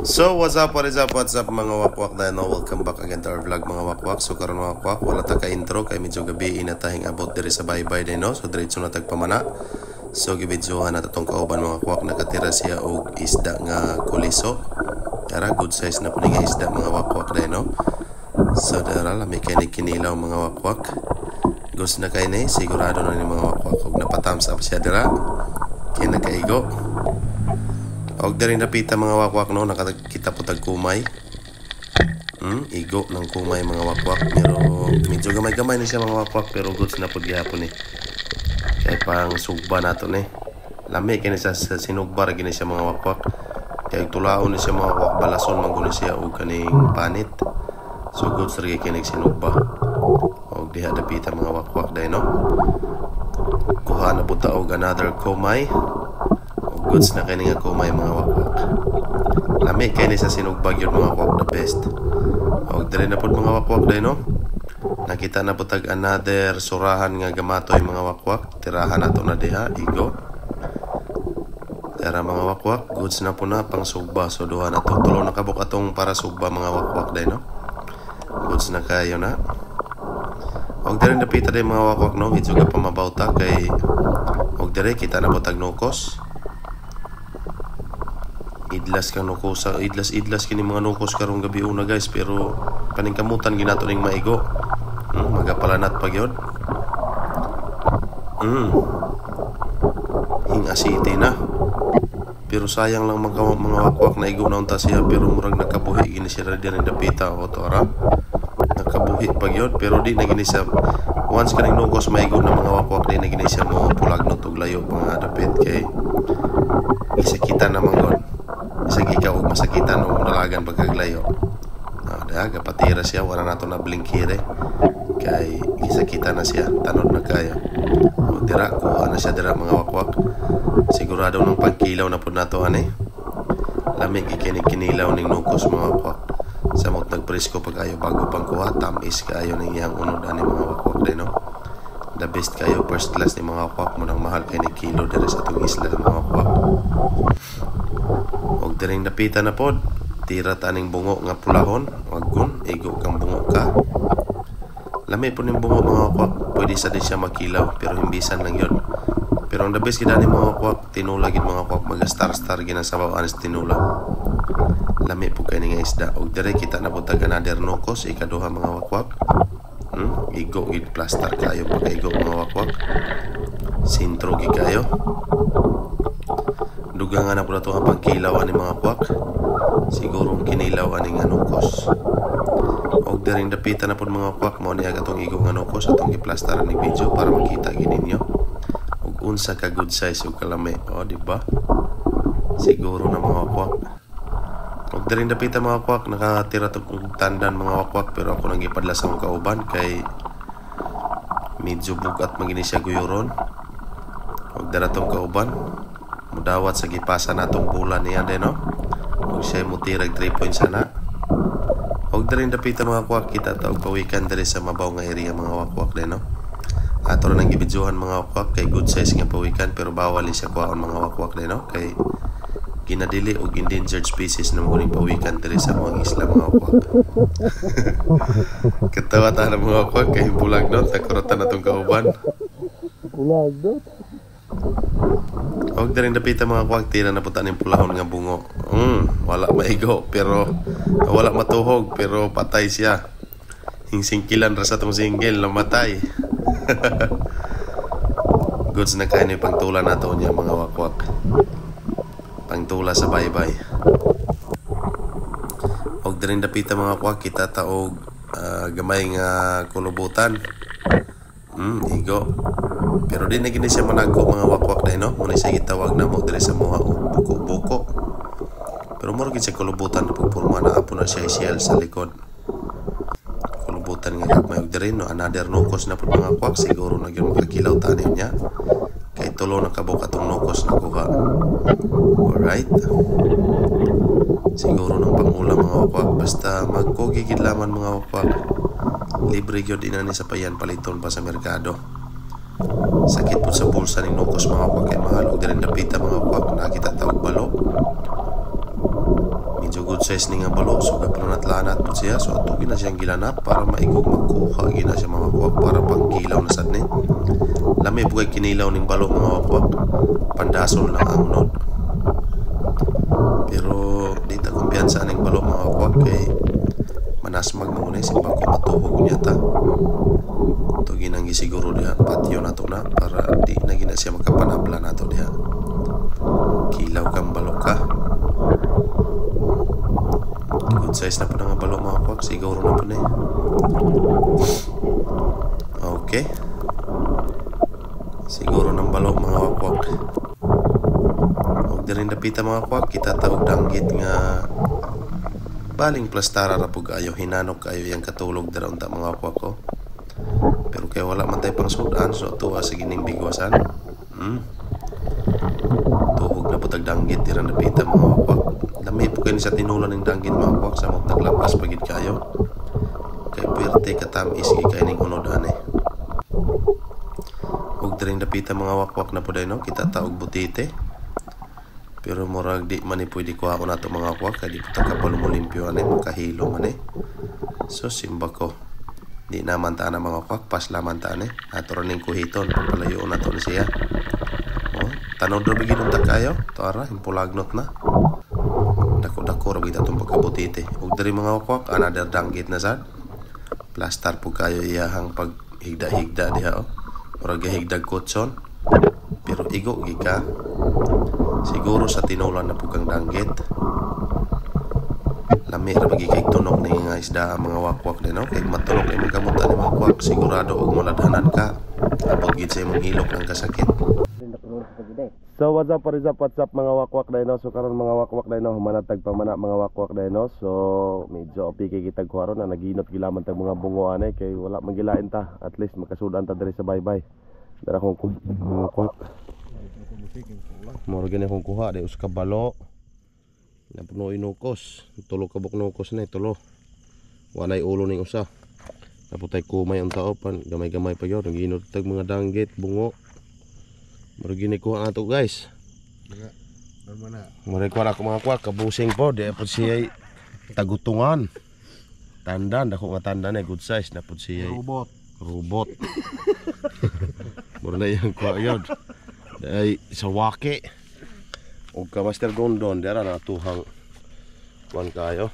So what's up, what's up mga wakwak na no? Welcome back again to our vlog mga wakwak. So karon mga wakwak, wala ta ka intro kay medyo gabi inatahing abot diri sa baybay din no. So diretso na tagpamana. So gibidyohan na tong kauban mga wakwak, nakatira siya og isda nga kuliso. Tara good size na pud nga isda mga wakwak din no. So dara lami kay ni kinilaw mga wakwak. Gusto na kay ni sigurado na ni mga wakwak og napatams up siya dira. Kay nagkaigo. Og dari napita mga wakwak no, nakakita po tag kumay. Igo ng kumay mga wakwak, pero medyo gamay-gamay ni siya mga wakwak, pero goods na pud gyapon ni. Kay pang sugba nato ni. Lami kini sa sinugbar gini siya mga wakwak. Kay tulaon ni siya mga wakwak, balason man siya og kaning panit. So goods ra kini sinugba. Og diha dapita mga wakwak dai no. Kuha na pud ta og another kumay. Goods na kini nga kumay mga wakwak. Lami kini sa sinugbag yun mga wakwak, the best. Og dire na pud mga wakwak dai no. Nakita na pud tag another surahan nga gamatoy mga wakwak. Tirahan nato na diha, igo. Tara mga wakwak, goods na po na pang sugba. So duha na to, tulo na kabuk atong para sugba mga wakwak dai no. Goods na kayo na. Og dire napita dai mga wakwak no, medyo ka pamabawta kay og dire kita na po tag nukos. Idlas kang nukosa, idlas kini mga nukos karong gabi una guys, pero paningkamutan ginato ning maigo. Magapalanat pa gyud. Hing asite na. Pero sayang lang mga wakwak na igo na unta siya, pero murag nakabuhi gini siya diyan ang dapita o tora. Nakabuhi pa gyud, pero di na gini siya. Once kaning nukos maigo na mga wakwak, di na gini siya mo pulag no tug layo mga dapit kay isa kita na mangon. Isang ikaw og masakitan o nalagan pagkaglayo. Daga patira siya, wala nato na blinkire. Kay isakita na siya, tanod na kaya. O dira, kuha na siya dira mga wakwak. Sigurado ng pagkilaw na po nato ani. Lamig ikinig-kinilaw ning nukos mga wakwak. Samot nagpresko pag ayo bago pang kuha, tamis kayo ning iyang unod ani mga wakwak din no. The best kayo, first class ni mga wakwak mo nang mahal kay ni kilo diri sa atong isla ng mga wakwak. Og diring napita na pod, tira taning bungo nga pulahon, waggon, igo kang bungo ka. Lami po ning bungo mga wakwak, pwede sa din siya makilaw, pero himbisan lang yun. Pero ang the best gina ni mga wakwak, tinula gid mga wakwak, mag-star-star ginasabaw anis tinula. Lami po kayo nga isda. Og dire kita na po taga-another nukos, ikaduha mga wakwak. Igo gid plaster kayo pagkaigo mga wakwak. Sintro gid kayo. Dugangan na po na ito ang pangkilaw ani mga kwak. Sigurong kinilaw ani nga nukos. Og diring dapita na po mga kwak, mao niya atong igo nga nukos atong giplastaran ni video para makita gininyo. Og unsa ka good size og kalami, o di ba? Siguro na mga kwak. Og diring dapita mga kwak, nakatira to kong tandan mga kwak, pero ako nang gipadlas ang kauban kay medyo bugat magini siya guyoron. Og dara tong kauban. Mudawat sa gipasa natong bulan niya din no. Og siya mutirag 3 points sana. Og diring dapita mga wakwak, kita taog pawikan diri sa mabaw nga area mga wakwak din no. Ato ra nang gibidyohan mga wakwak kay good size nga pawikan, pero bawal siya kuhaon mga wakwak din no, kay ginadili og endangered species na muning pawikan diri sa mga isla mga wakwak. Katawa ta na mga wakwak kay bulag no, takuratan natong kauban. Bulag do. Og diring dapita mga kwak, tira na puta ning pulahon nga bungo. Wala maigo, pero wala matuhog, pero patay siya. Hingsingkilan ra sa tong single, namatay. Goods na kayo ni pangtula nato niya mga wakwak. Pangtula sa baybay. Og diring dapita mga kwak, kita taog gamay nga kulubutan. Igo. Pero di na gini siya manago mga wakwak dahil no. Muna siya gitawag na mo diri sa mga buko-buko. Pero mura gid siya kulubutan na pagpurma na apo na siya isyel sa likod. Kulubutan nga gagmay og diri no. Another nukos na po mga wakwak, siguro na gyud makakilaw tanim niya. Kay tulo na kabuk atong nukos na kuha. Alright. Siguro ng pangulam mga wakwak, basta magkogi gid laman mga wakwak. Libre gyud inani sa payan, paliton pa sa merkado. Sakit po sa bulsa ning nukos mga wakwak, kay mahal og diren napita mga wakwak, nakita tawag balok. Medyo good size ni nga balok. So gaplanat lanat po siya. So ato gina siyang gilanap para maigog magkuha. Gina siya mga wakwak para pangkilaw na sad ni. Lami po kay kinilaw ning balok mga wakwak. Pandason lang ang unod. Pero di ta kumpiyansa ning balok mga wakwak kay manasmag mo na simba ko matuhog niya ta. Ito ginang gisiguro diha patio na to na para di na gina siya makapanabla na to diha. Kilaw kang balok ka. Good size na po na nga balok mga wakwak. Siguro na po na eh. Okay. Siguro ng balok mga wakwak. Huwag na rin napita mga wakwak. Kita tawag danggit nga baling plastara ra pug ayo hinanok kayo yang katulog dara unta mga wakwak ko. Pero kay wala man tay pang sudan so tuwa sa gining bigwasan. Tuhog na putag danggit tira napita mga wakwak. Lami po kayo sa tinulan ng danggit mga wakwak sa mong naglapas pagid kayo. Kay puwerte katamis kay ning unodan eh. Huwag na rin napita mga wakwak na po no kita taog butite. Pero murag di man pwede kuha ko na ito mga wakwak kaya di po takapalumulimpyo makahilo man eh. So simba ko di naman taan na mga wakwak pas laman taan eh. Ato rin kuhiton pagpalayo na ito na siya. Tanod rin bigyan unta kayo tara impulagnot na dako-dako rin itong pagkabutite. Huwag na rin mga wakwak another danggit na sad plastar po kayo iyahang pag higda-higda diha murag higdag kutson pero igo gika siguro sa tinulan na pugang danggit. Lami ra bagi kay tunok ni nga isda mga wakwak din no kay matulok ay magamutan ni wakwak sigurado og maladhanan ka abot gid sa imong hilok ng kasakit. So what's up mga wakwak dino. So karon mga wakwak dino humanatag pamana mga wakwak dino. So medyo opiki kita kuharon na naginot gilaman tag mga bungoan kay wala magilain ta at least makasudan ta diri sa baybay. Dara kong wakwak. Moro gani akong kuha day uska balo. Napuno inukos. Tulo ka bok nukos na tulo. Walay ulo ning usa. Naputay kumay ang taopan, gamay-gamay pa gyud naginot tag mga danggit, bungo. Moro gini kuha ato guys. Moro kuha ako mga kuha kabusing po di apod siya tagutungan. Tandan dako nga tandan ay good size napod siya robot. Moro na yang kuha gyud. Ay sa wake og ka master dondon dera na tuhang kuan kayo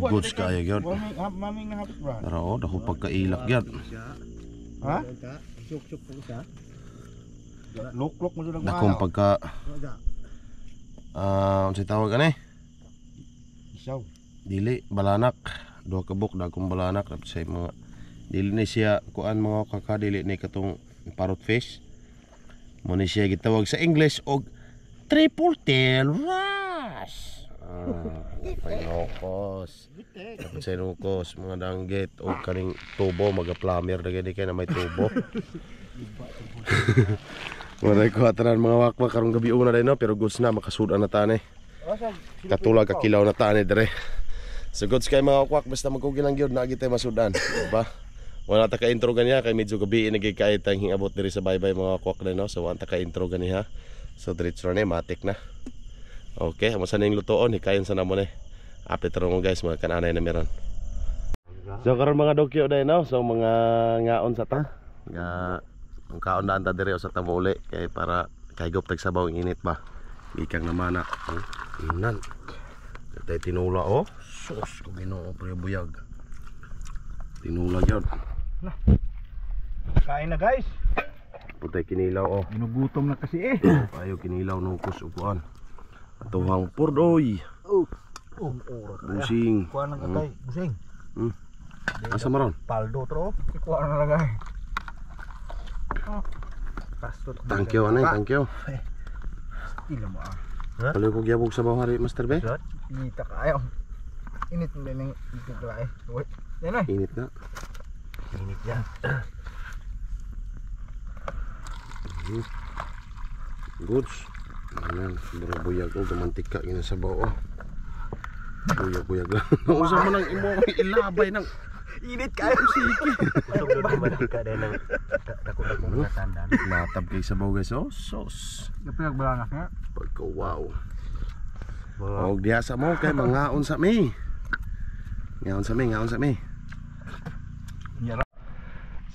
goods kayo gyud Mami nga hapit bro. pero dako pagkailak gyud Ha? Chuk-chuk po siya. Luk-luk mo dito dakong pagka unsay tawag ani isaw dili balanak duha ka buk dagkong balanak sa mga dili ni siya kuan mga kakadili ni katong parrot fish. Muna siya gitawag sa English og triple tail wrasse. Painokos. Dapat sa inukos mga danggit o kaning tubo maga-plumber na gani kay na may tubo. Maray ko atanan mga wakwak karong gabi una day no pero goods na makasudan na tani. Katulag ka kilaw na tani dire. So goods kay mga wakwak basta magkugi lang gyud na gitay masudan, diba? Wala ta ka intro ganiya kay medyo gabi nagikay tang hingabot diri sa baybay mga wakwak day no. So wala ta ka intro ganiya. So diretso na matik na. Okay, amo sa ning lutoon hikayon sa namo ni. Apit ron mo guys mga kananay na meron. So karon mga dokyo day no. So mga ngaon sa ta. Nga ang kaon na anta diri sa tamuli kay para kaygop tag sabaw init ba. Ikang naman na. Inan. Tay tinula oh. Sus ko Ginoo pre buyag. Tinula gyud. Kain na guys. Putay kinilaw oh. Ginugutom na kasi eh. Ayo kinilaw nukos upuan. Atuhang pordoy. Busing. Kuha ng katay, busing. Asa maron? Paldo tro. Kuha na lang ay. Thank you anay, thank you. Ila mo ah. Palo ko gyabog sa bahari Master Be. Kita kayo. Init mo din ito pala eh. Yan ay. Init na. Init yan. Goods. Ayan, buyag ko gamantika gina sa bao. Buyag lang. Nausa mo nang imo ilabay nang init kayo sige. Usog do mantika dai nang dako-dako nga tandan. Latab kay sa bao guys. Oh, sos. Napinagbalanak nga. Pagka wow. Og diha sa mo kay mangaon sa mi. Ngaon sa mi.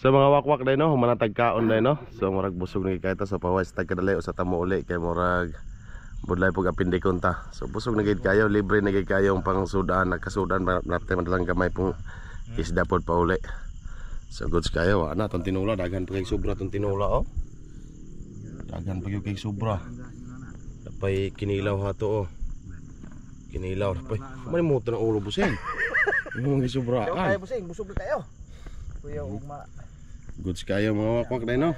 So mga wakwak dai no, manatag kaon dai no. So murag busog na kay ta sa pawis tag kadali usa ta mo uli kay murag budlay pug apindikon ta. So busog na gid kayo, libre na gid kayo ang pangsudan, nagkasudan napte madalang gamay pong isda pod pa uli. So goods kayo, ana tong tinula daghan pa kay sobra tong tinula oh. Daghan pa kay sobra. Dapay kinilaw hato oh. Kinilaw dapay. Mani mo to ng ulo busing. Imong gisobraan. Kayo busing, busog na kayo. Kuya ugma. Goods kayo mga wakwak dai no.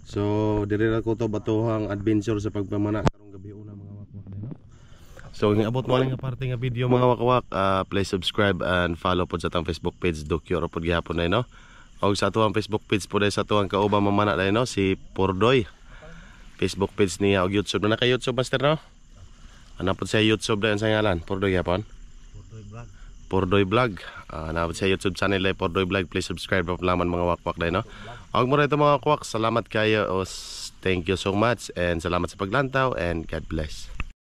So diri ra ko to batuhang adventure sa pagpamana karong gabi una mga wakwak dai no. So niabot mo nga parte nga video mga wakwak, please subscribe and follow pod sa tang Facebook page Dokyo pod gihapon dai no. Og sa atuang Facebook page pod sa atuang kauban mamana dai no si Pordoy. Facebook page niya og YouTube na kay YouTube master no. Ana pod sa YouTube dai ang ngalan Pordoy gihapon. Pordoy Vlog. Napod sa YouTube channel ay Pordoy Vlog. Please subscribe pa laman mga wakwak dahil no. Huwag mo rin ito mga wakwak. Salamat kayo. Thank you so much. And salamat sa paglantaw. And God bless.